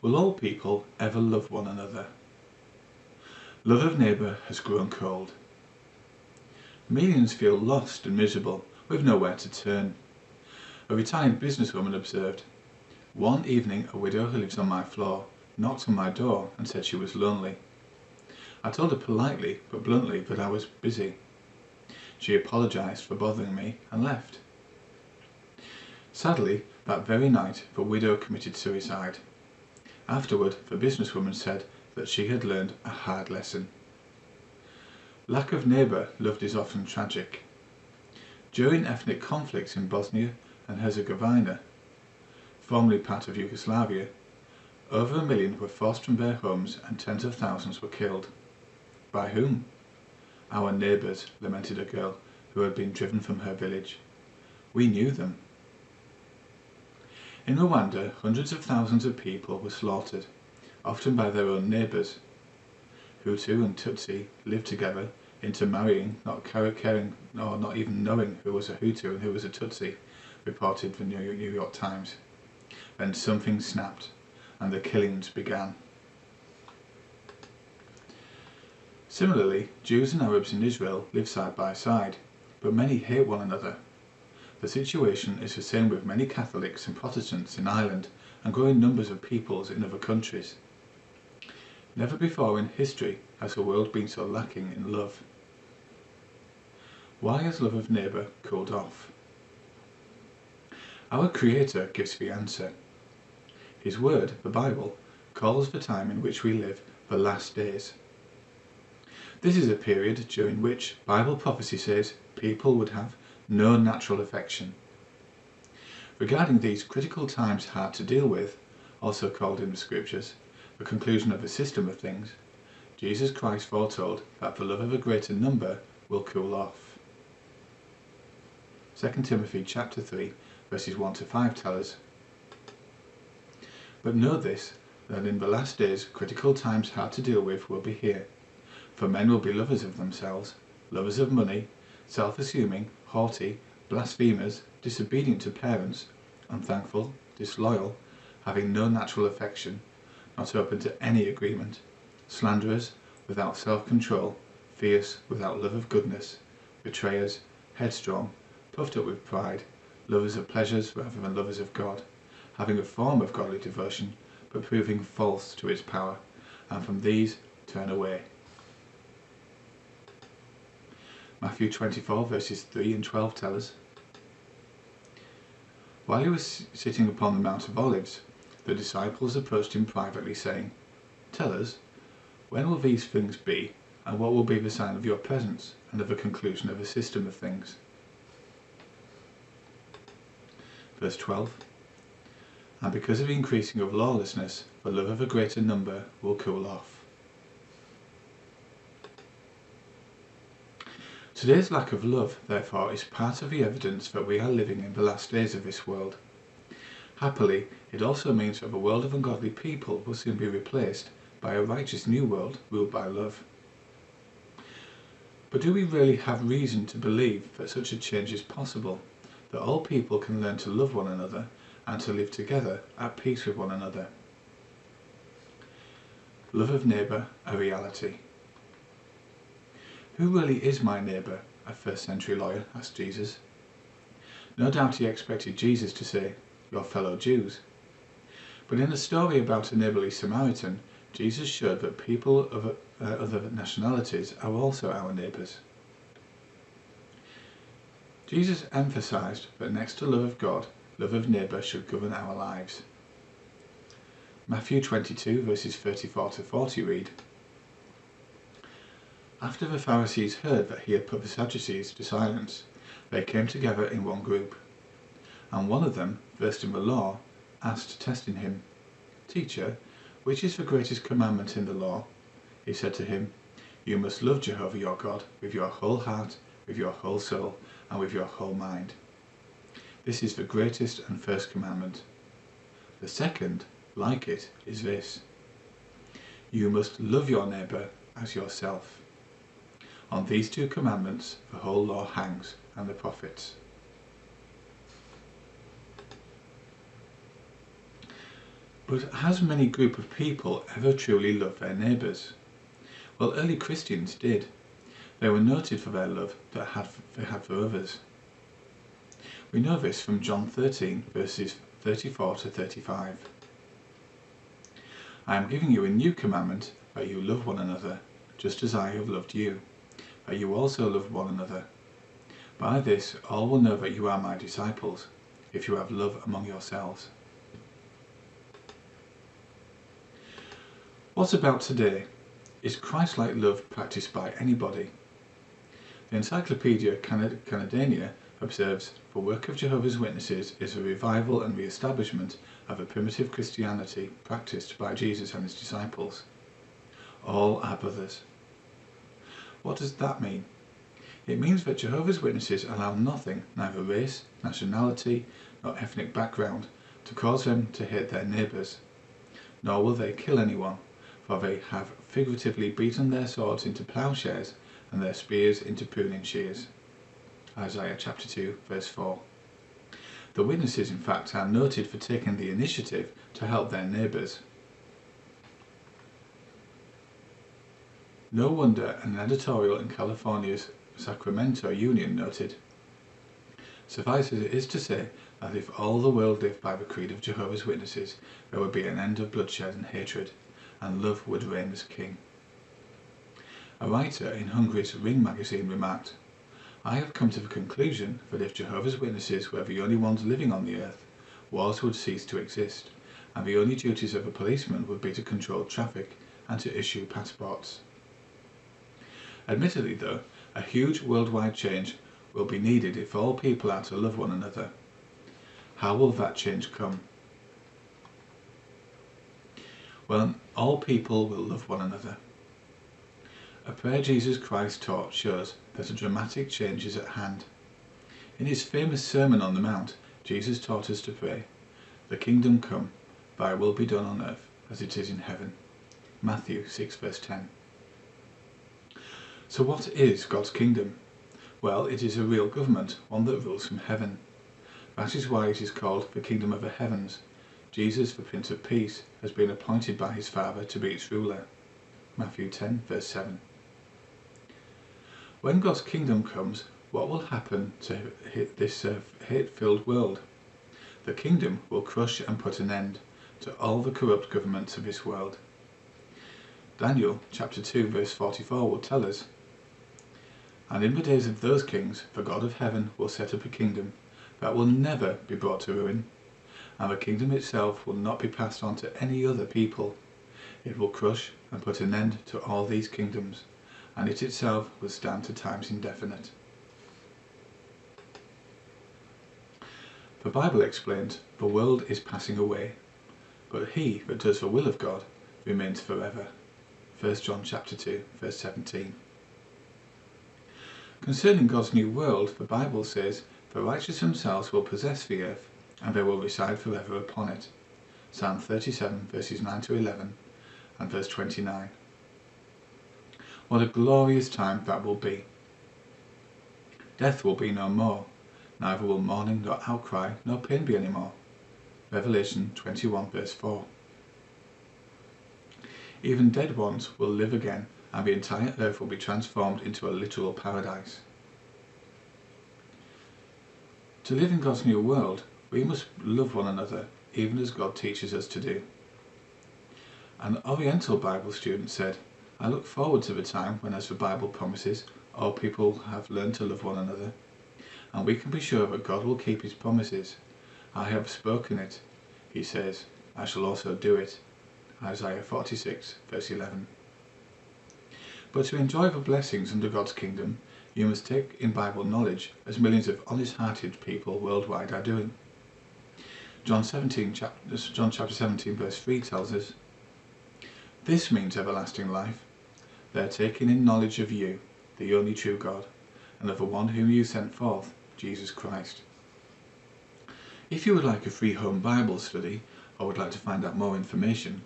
Will all people ever love one another? Love of neighbour has grown cold. Millions feel lost and miserable, with nowhere to turn. A retired businesswoman observed, "One evening a widow who lives on my floor knocked on my door and said she was lonely. I told her politely but bluntly that I was busy. She apologised for bothering me and left." Sadly, that very night the widow committed suicide. Afterward, the businesswoman said that she had learned a hard lesson. Lack of neighbour loved is often tragic. During ethnic conflicts in Bosnia and Herzegovina, formerly part of Yugoslavia, over 1 million were forced from their homes and tens of thousands were killed. By whom? Our neighbours, lamented a girl who had been driven from her village. We knew them. In Rwanda, hundreds of thousands of people were slaughtered, often by their own neighbours. Hutu and Tutsi lived together, intermarrying, not caring or not even knowing who was a Hutu and who was a Tutsi, reported the New York Times. Then something snapped, and the killings began. Similarly, Jews and Arabs in Israel live side by side, but many hate one another. The situation is the same with many Catholics and Protestants in Ireland and growing numbers of peoples in other countries. Never before in history has the world been so lacking in love. Why has love of neighbour cooled off? Our Creator gives the answer. His word, the Bible, calls the time in which we live the last days. This is a period during which Bible prophecy says people would have no natural affection. Regarding these critical times hard to deal with, also called in the scriptures, the conclusion of a system of things, Jesus Christ foretold that the love of a greater number will cool off. 2 Timothy chapter 3 verses 1 to 5 tell us, "But know this, that in the last days critical times hard to deal with will be here. For men will be lovers of themselves, lovers of money, self-assuming, haughty, blasphemers, disobedient to parents, unthankful, disloyal, having no natural affection, not open to any agreement, slanderers, without self-control, fierce, without love of goodness, betrayers, headstrong, puffed up with pride, lovers of pleasures rather than lovers of God, having a form of godly devotion, but proving false to its power, and from these turn away." Matthew 24 verses 3 and 12 tell us, "While he was sitting upon the Mount of Olives, the disciples approached him privately, saying, 'Tell us, when will these things be, and what will be the sign of your presence, and of the conclusion of a system of things?'" Verse 12, "And because of the increasing of lawlessness, the love of a greater number will cool off." Today's lack of love, therefore, is part of the evidence that we are living in the last days of this world. Happily, it also means that the world of ungodly people will soon be replaced by a righteous new world ruled by love. But do we really have reason to believe that such a change is possible, that all people can learn to love one another and to live together at peace with one another? Love of neighbour, a reality. "Who really is my neighbour?" a first-century lawyer asked Jesus. No doubt he expected Jesus to say, "Your fellow Jews." But in a story about a neighbourly Samaritan, Jesus showed that people of other nationalities are also our neighbours. Jesus emphasised that next to love of God, love of neighbour should govern our lives. Matthew 22 verses 34 to 40 read, "After the Pharisees heard that he had put the Sadducees to silence, they came together in one group. And one of them, versed in the law, asked, testing him, 'Teacher, which is the greatest commandment in the law?' He said to him, 'You must love Jehovah your God with your whole heart, with your whole soul, and with your whole mind. This is the greatest and first commandment. The second, like it, is this: you must love your neighbour as yourself. On these two commandments the whole law hangs, and the prophets." But has many group of people ever truly loved their neighbours? Well, early Christians did. They were noted for their love that they had for others. We know this from John 13, verses 34 to 35. I am giving you a new commandment, that you love one another, just as I have loved you, that you also love one another. By this all will know that you are my disciples, if you have love among yourselves. What about today? Is Christ-like love practiced by anybody? The Encyclopedia Canadiana observes, the work of Jehovah's Witnesses is a revival and re-establishment of a primitive Christianity practiced by Jesus and his disciples. All are brothers. What does that mean? It means that Jehovah's Witnesses allow nothing, neither race, nationality, nor ethnic background, to cause them to hate their neighbours. Nor will they kill anyone, for they have figuratively beaten their swords into ploughshares and their spears into pruning shears. Isaiah chapter 2, verse 4. The witnesses, in fact, are noted for taking the initiative to help their neighbours. No wonder an editorial in California's Sacramento Union noted, suffice it is to say that if all the world lived by the creed of Jehovah's Witnesses, there would be an end of bloodshed and hatred, and love would reign as king. A writer in Hungary's Ring magazine remarked, I have come to the conclusion that if Jehovah's Witnesses were the only ones living on the earth, wars would cease to exist, and the only duties of a policeman would be to control traffic and to issue passports. Admittedly though, a huge worldwide change will be needed if all people are to love one another. How will that change come? Well, all people will love one another. A prayer Jesus Christ taught shows that a dramatic change is at hand. In his famous Sermon on the Mount, Jesus taught us to pray, "The kingdom come, thy will be done on earth as it is in heaven." Matthew 6 verse 10. So what is God's kingdom? Well, it is a real government, one that rules from heaven. That is why it is called the kingdom of the heavens. Jesus, the Prince of Peace, has been appointed by his Father to be its ruler. Matthew 10 verse 7. When God's kingdom comes, what will happen to this hate-filled world? The kingdom will crush and put an end to all the corrupt governments of this world. Daniel chapter 2 verse 44 will tell us, and in the days of those kings the God of heaven will set up a kingdom that will never be brought to ruin, and the kingdom itself will not be passed on to any other people. It will crush and put an end to all these kingdoms, and it itself will stand to times indefinite. The Bible explains the world is passing away, but he that does the will of God remains forever. 1 John chapter 2 verse 17. Concerning God's new world, the Bible says, the righteous themselves will possess the earth, and they will reside forever upon it. Psalm 37 verses 9 to 11 and verse 29. What a glorious time that will be. Death will be no more, neither will mourning nor outcry nor pain be any more. Revelation 21 verse 4. Even dead ones will live again, and the entire earth will be transformed into a literal paradise. To live in God's new world, we must love one another, even as God teaches us to do. An Oriental Bible student said, I look forward to the time when, as the Bible promises, all people have learned to love one another, and we can be sure that God will keep his promises. I have spoken it, he says, I shall also do it. Isaiah 46 verse 11. But to enjoy the blessings under God's kingdom, you must take in Bible knowledge, as millions of honest-hearted people worldwide are doing. John chapter 17 verse 3 tells us, this means everlasting life. They are taking in knowledge of you, the only true God, and of the one whom you sent forth, Jesus Christ. If you would like a free home Bible study, or would like to find out more information,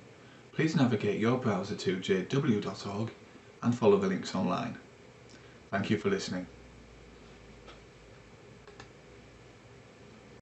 please navigate your browser to jw.org and follow the links online. Thank you for listening.